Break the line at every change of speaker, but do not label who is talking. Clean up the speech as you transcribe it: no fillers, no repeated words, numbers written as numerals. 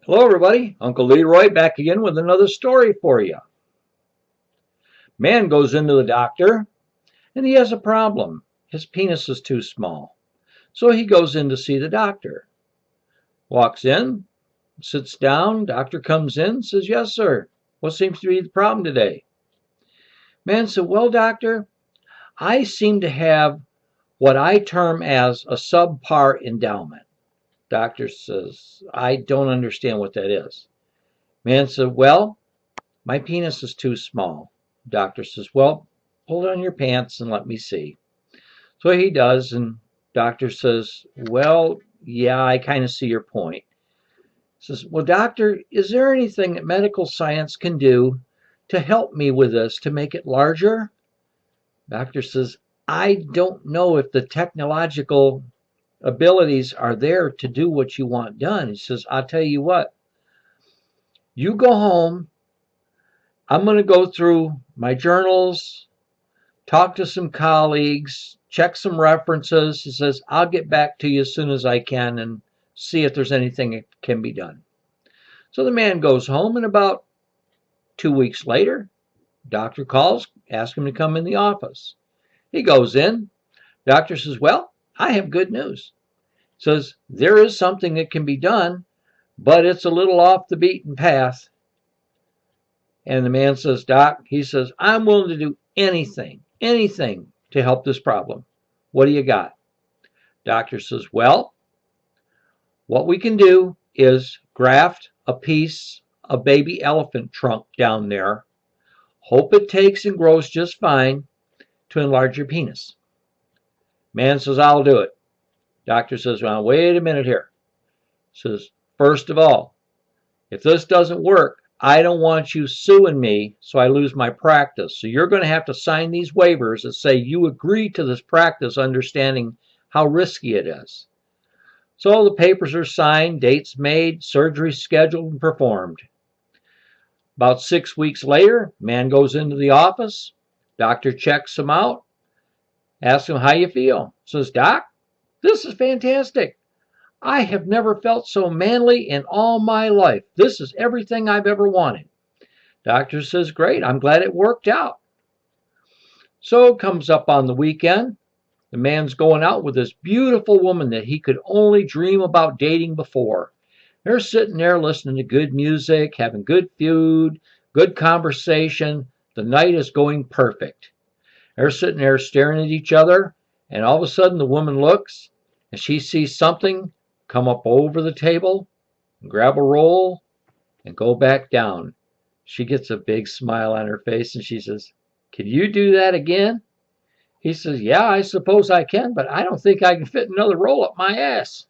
Hello, everybody. Uncle Leroy back again with another story for you. Man goes into the doctor and he has a problem. His penis is too small. So he goes in to see the doctor. Walks in, sits down, doctor comes in, says, "Yes, sir. What seems to be the problem today?" Man said, "Well, doctor, I seem to have what I term as a subpar endowment." Doctor says, "I don't understand what that is." Man said, "Well, my penis is too small." Doctor says, "Well, pull down your pants and let me see." So he does, and doctor says, "Well, yeah, I kind of see your point." Says, "Well, doctor, is there anything that medical science can do to help me with this, to make it larger?" Doctor says, "I don't know if the technological abilities are there to do what you want done." He says, "I'll tell you what, you go home. I'm going to go through my journals, talk to some colleagues, check some references." He says, "I'll get back to you as soon as I can and see if there's anything that can be done." So the man goes home, and about 2 weeks later, doctor calls, asks him to come in the office. He goes in. Doctor says, "Well, I have good news." Says, "There is something that can be done, but it's a little off the beaten path." And the man says, "Doc," he says, "I'm willing to do anything to help this problem. What do you got?" Doctor says, "Well, what we can do is graft a piece of baby elephant trunk down there. Hope it takes and grows just fine to enlarge your penis." Man says, "I'll do it." Doctor says, "Well, wait a minute here." Says, "First of all, if this doesn't work, I don't want you suing me so I lose my practice. So you're going to have to sign these waivers that say you agree to this practice, understanding how risky it is." So the papers are signed, dates made, surgery scheduled and performed. About 6 weeks later, man goes into the office. Doctor checks him out, asks him, "How you feel?" Says, "Doc, this is fantastic. I have never felt so manly in all my life. This is everything I've ever wanted." Doctor says, "Great, I'm glad it worked out." So it comes up on the weekend. The man's going out with this beautiful woman that he could only dream about dating before. They're sitting there listening to good music, having good food, good conversation. The night is going perfect. They're sitting there staring at each other, and all of a sudden the woman looks and she sees something come up over the table and grab a roll and go back down. She gets a big smile on her face and she says, "Can you do that again?" He says, "Yeah, I suppose I can, but I don't think I can fit another roll up my ass."